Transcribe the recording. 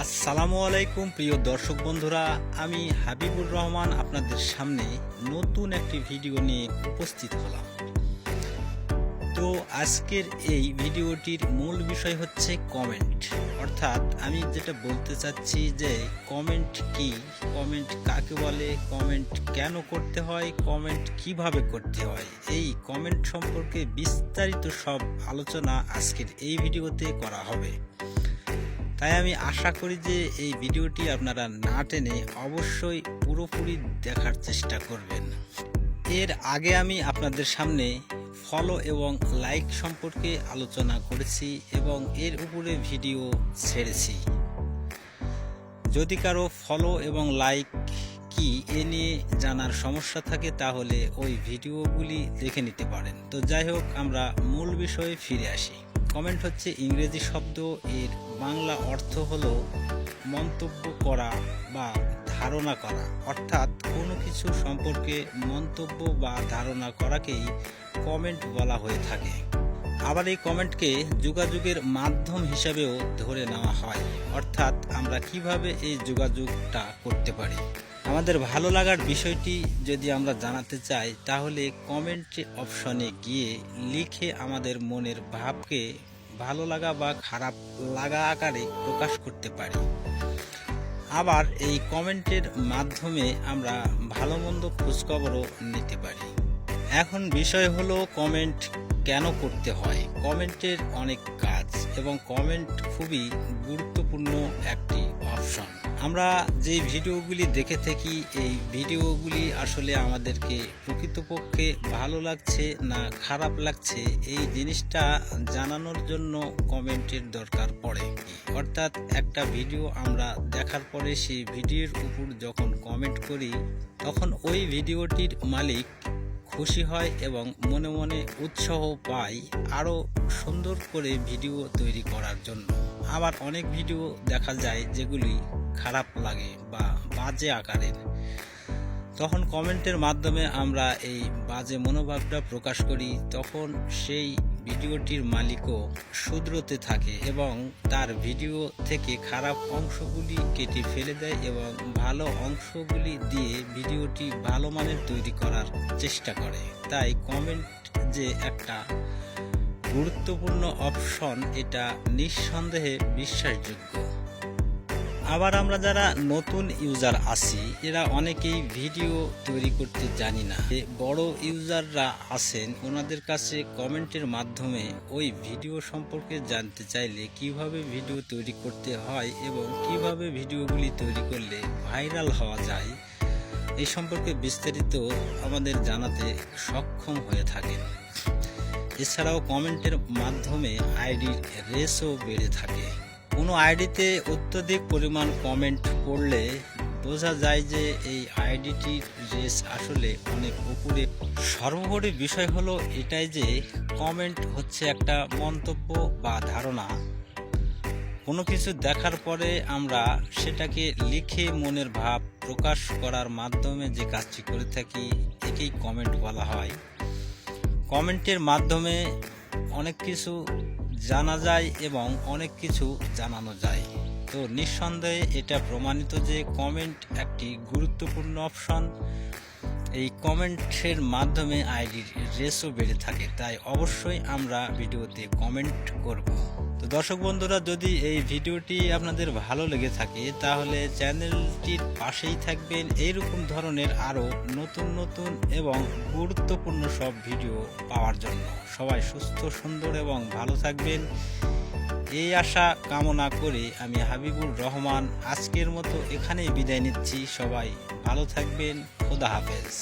আসসালামু আলাইকুম প্রিয় দর্শক বন্ধুরা, আমি হাবিবুর রহমান আপনাদের সামনে নতুন একটি ভিডিও নিয়ে উপস্থিত হলাম। তো আজকের এই ভিডিওটির মূল বিষয় হচ্ছে কমেন্ট। অর্থাৎ আমি যেটা বলতে চাচ্ছি যে কমেন্ট কি, কমেন্ট কাকে বলে, কমেন্ট কেন করতে হয়, কমেন্ট কিভাবে করতে হয়, এই কমেন্ট সম্পর্কে বিস্তারিত সব আলোচনা আজকের এই ভিডিওতে করা হবে। তাই আমি আশা করি যে এই ভিডিওটি আপনারা না টেনে অবশ্যই পুরোপুরি দেখার চেষ্টা করবেন। এর আগে আমি আপনাদের সামনে ফলো এবং লাইক সম্পর্কে আলোচনা করেছি এবং এর উপরে ভিডিও ছেড়েছি। যদি কারো ফলো এবং লাইক কি এ নিয়ে জানার সমস্যা থাকে তাহলে ওই ভিডিওগুলি দেখে নিতে পারেন। তো যাই হোক, আমরা মূল বিষয়ে ফিরে আসি। কমেন্ট হচ্ছে ইংরেজি শব্দ, এর বাংলা অর্থ হলো মন্তব্য করা বা ধারণা করা। অর্থাৎ কোনো কিছু সম্পর্কে মন্তব্য বা ধারণা করাকেই কমেন্ট বলা হয়ে থাকে। আবার এই কমেন্টকে যোগাযোগের মাধ্যম হিসাবেও ধরে নেওয়া হয়। অর্থাৎ আমরা কিভাবে এই যোগাযোগটা করতে পারি, আমাদের ভালো লাগার বিষয়টি যদি আমরা জানাতে চাই তাহলে কমেন্ট অপশনে গিয়ে লিখে আমাদের মনের ভাবকে ভালো লাগা বা খারাপ লাগা আকারে প্রকাশ করতে পারি। আবার এই কমেন্টের মাধ্যমে আমরা ভালো মন্দ খোঁজখবরও নিতে পারি। এখন বিষয় হলো কমেন্ট কেন করতে হয়। কমেন্টের অনেক কাজ এবং কমেন্ট খুবই গুরুত্বপূর্ণ একটি অপশন। আমরা যে ভিডিওগুলি দেখে থাকি এই ভিডিওগুলি আসলে আমাদেরকে প্রকৃতপক্ষে ভালো লাগছে না খারাপ লাগছে এই জিনিসটা জানানোর জন্য কমেন্টের দরকার পড়ে। অর্থাৎ একটা ভিডিও আমরা দেখার পরে সেই ভিডিওর উপর যখন কমেন্ট করি তখন ওই ভিডিওটির মালিক খুশি হয় এবং মনে মনে উৎসাহ পায় আরও সুন্দর করে ভিডিও তৈরি করার জন্য। আবার অনেক ভিডিও দেখা যায় যেগুলি খারাপ লাগে বা বাজে আকারের, তখন কমেন্টের মাধ্যমে আমরা এই বাজে মনোভাবটা প্রকাশ করি। তখন সেই ভিডিওটির মালিকও শুধরোতে থাকে এবং তার ভিডিও থেকে খারাপ অংশগুলি কেটে ফেলে দেয় এবং ভালো অংশগুলি দিয়ে ভিডিওটি ভালো মানের তৈরি করার চেষ্টা করে। তাই কমেন্ট যে একটা গুরুত্বপূর্ণ অপশন এটা নিঃসন্দেহে বিশ্বাসযোগ্য। আবার আমরা যারা নতুন ইউজার আছি এরা অনেকেই ভিডিও তৈরি করতে জানি না। বড় ইউজাররা আছেন, ওনাদের কাছে কমেন্টের মাধ্যমে ওই ভিডিও সম্পর্কে জানতে চাইলে কিভাবে ভিডিও তৈরি করতে হয় এবং কিভাবে ভিডিওগুলি তৈরি করলে ভাইরাল হওয়া যায় এই সম্পর্কে বিস্তারিত আমাদের জানাতে সক্ষম হয়ে থাকেন। এছাড়াও কমেন্টের মাধ্যমে আইডির রেসও বেড়ে থাকে। কোনো আইডিতে অত্যধিক পরিমাণ কমেন্ট পড়লে বোঝা যায় যে এই আইডিটির রেস আসলে অনেক উপরে। সর্বোপরি বিষয় হলো এটাই যে কমেন্ট হচ্ছে একটা মন্তব্য বা ধারণা। কোনো কিছু দেখার পরে আমরা সেটাকে লিখে মনের ভাব প্রকাশ করার মাধ্যমে যে কাজটি করে থাকি একেই কমেন্ট বলা হয়। কমেন্টের মাধ্যমে অনেক কিছু জানা যায় এবং অনেক কিছু জানানো যায়। তো নিঃসন্দেহে এটা প্রমাণিত যে কমেন্ট একটি গুরুত্বপূর্ণ অপশন। এই কমেন্টের মাধ্যমে আইডির রেসও বেড়ে থাকে। তাই অবশ্যই আমরা ভিডিওতে কমেন্ট করব। তো দর্শক বন্ধুরা, যদি এই ভিডিওটি আপনাদের ভালো লেগে থাকে তাহলে চ্যানেলটির পাশেই থাকবেন এইরকম ধরনের আরও নতুন নতুন এবং গুরুত্বপূর্ণ সব ভিডিও পাওয়ার জন্য। সবাই সুস্থ সুন্দর এবং ভালো থাকবেন এই আশা কামনা করে আমি হাবিবুর রহমান আজকের মতো এখানেই বিদায় নিচ্ছি। সবাই ভালো থাকবেন। খোদা হাফেজ।